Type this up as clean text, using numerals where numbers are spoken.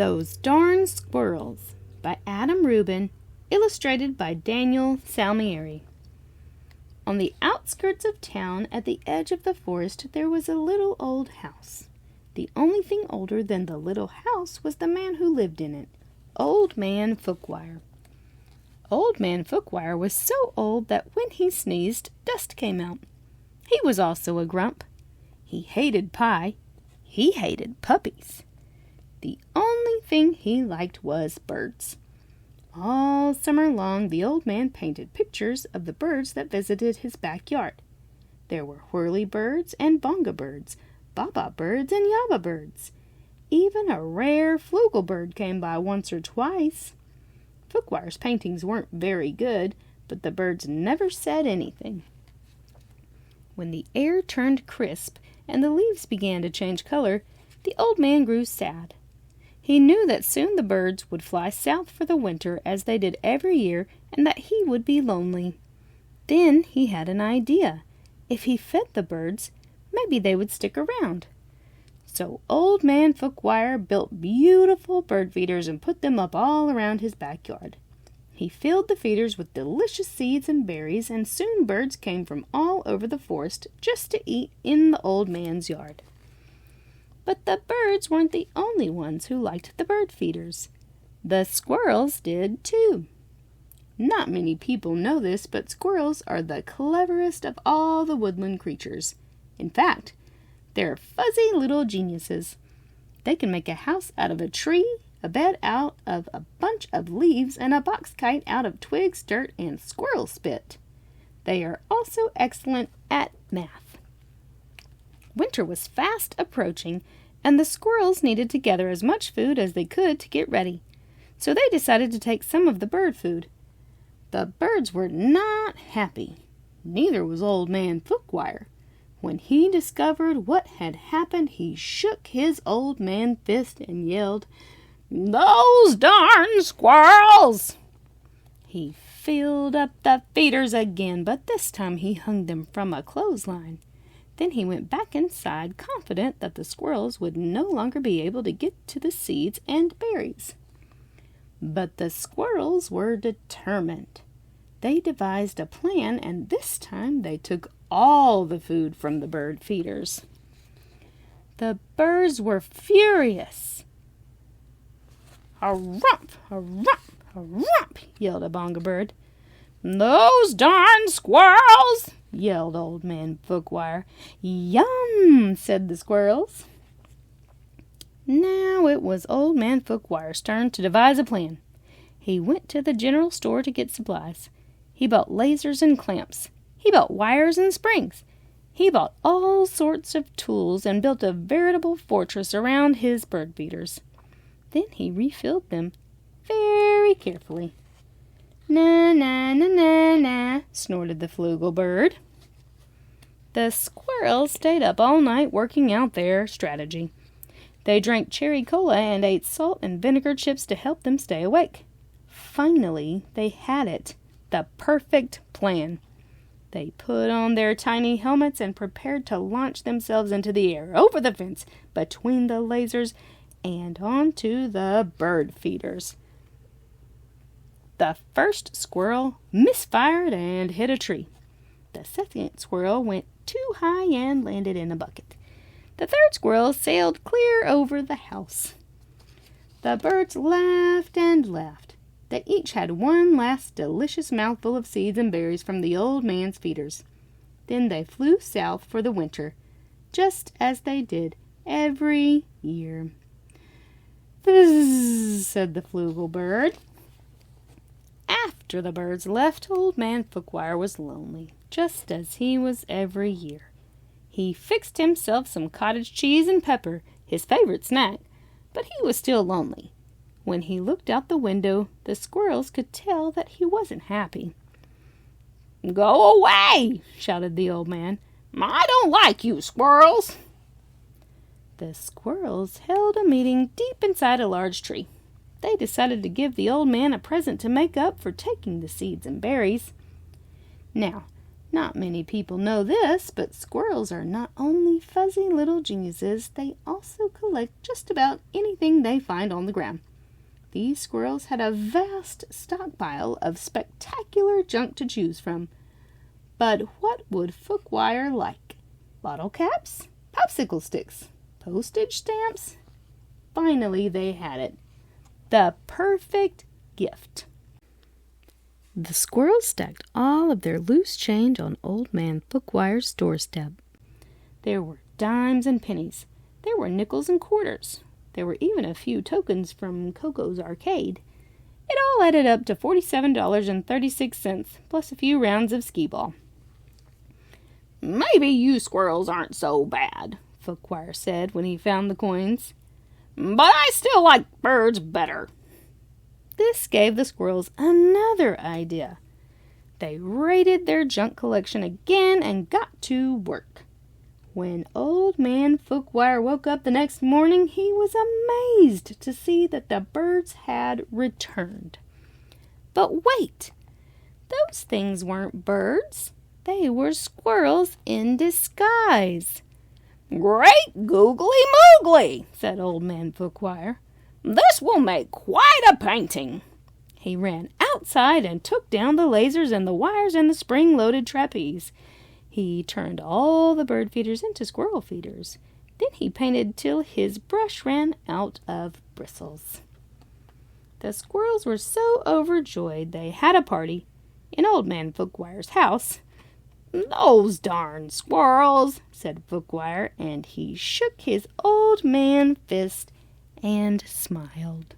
Those Darn Squirrels by Adam Rubin, illustrated by Daniel Salmieri. On the outskirts of town, at the edge of the forest, there was a little old house. The only thing older than the little house was the man who lived in it, Old Man Fookwire. Old Man Fookwire was so old that when he sneezed, dust came out. He was also a grump. He hated pie. He hated puppies. The only thing he liked was birds. All summer long, the old man painted pictures of the birds that visited his backyard. There were whirly birds and bonga birds, baba birds and yaba birds. Even a rare flugel bird came by once or twice. Fookwire's paintings weren't very good, but the birds never said anything. When the air turned crisp and the leaves began to change color, the old man grew sad. He knew that soon the birds would fly south for the winter as they did every year, and that he would be lonely. Then he had an idea. If he fed the birds, maybe they would stick around. So Old Man Fookwire built beautiful bird feeders and put them up all around his backyard. He filled the feeders with delicious seeds and berries, and soon birds came from all over the forest just to eat in the old man's yard. But the birds weren't the only ones who liked the bird feeders. The squirrels did too. Not many people know this, but squirrels are the cleverest of all the woodland creatures. In fact, they're fuzzy little geniuses. They can make a house out of a tree, a bed out of a bunch of leaves, and a box kite out of twigs, dirt, and squirrel spit. They are also excellent at math. Winter was fast approaching, and the squirrels needed to gather as much food as they could to get ready. So they decided to take some of the bird food. The birds were not happy. Neither was Old Man Fookwire. When he discovered what had happened, he shook his old man fist and yelled, "Those darn squirrels!" He filled up the feeders again, but this time he hung them from a clothesline. Then he went back inside, confident that the squirrels would no longer be able to get to the seeds and berries. But the squirrels were determined. They devised a plan, and this time they took all the food from the bird feeders. The birds were furious. "Harump, harump, harump," yelled a bonga bird. "Those darn squirrels!" yelled Old Man Fookwire. "Yum!" said the squirrels. Now it was Old Man Fookwire's turn to devise a plan. He went to the general store to get supplies. He bought lasers and clamps. He bought wires and springs. He bought all sorts of tools and built a veritable fortress around his bird feeders. Then he refilled them very carefully. "Na, na, na, na, na," snorted the flugel bird. The squirrels stayed up all night working out their strategy. They drank cherry cola and ate salt and vinegar chips to help them stay awake. Finally, they had it, the perfect plan. They put on their tiny helmets and prepared to launch themselves into the air, over the fence, between the lasers, and onto the bird feeders. The first squirrel misfired and hit a tree. The second squirrel went too high and landed in a bucket. The third squirrel sailed clear over the house. The birds laughed and laughed. They each had one last delicious mouthful of seeds and berries from the old man's feeders. Then they flew south for the winter, just as they did every year. "Fizz," said the flugel bird. After the birds left, Old Man Fookwire was lonely, just as he was every year. He fixed himself some cottage cheese and pepper, his favorite snack, but he was still lonely. When he looked out the window, the squirrels could tell that he wasn't happy. "Go away!" shouted the old man. "I don't like you squirrels!" The squirrels held a meeting deep inside a large tree. They decided to give the old man a present to make up for taking the seeds and berries. Now, Not many people know this, but squirrels are not only fuzzy little geniuses, they also collect just about anything they find on the ground. These squirrels had a vast stockpile of spectacular junk to choose from. But what would Fookwire like? Bottle caps? Popsicle sticks? Postage stamps? Finally, they had it. The perfect gift. The squirrels stacked all of their loose change on Old Man Fookwire's doorstep. There were dimes and pennies. There were nickels and quarters. There were even a few tokens from Coco's arcade. It all added up to $47.36, plus a few rounds of skee-ball. "Maybe you squirrels aren't so bad," Fookwire said when he found the coins. "But I still like birds better." This gave the squirrels another idea. They raided their junk collection again and got to work. When Old Man Fookwire woke up the next morning, he was amazed to see that the birds had returned. But wait! Those things weren't birds. They were squirrels in disguise. "Great googly moogly," said Old Man Fookwire. "This will make quite a painting." He ran outside and took down the lasers and the wires and the spring-loaded trapeze. He turned all the bird feeders into squirrel feeders. Then he painted till his brush ran out of bristles. The squirrels were so overjoyed they had a party in Old Man Fookwire's house. "Those darn squirrels," said Fookwire, and he shook his old man fist and smiled.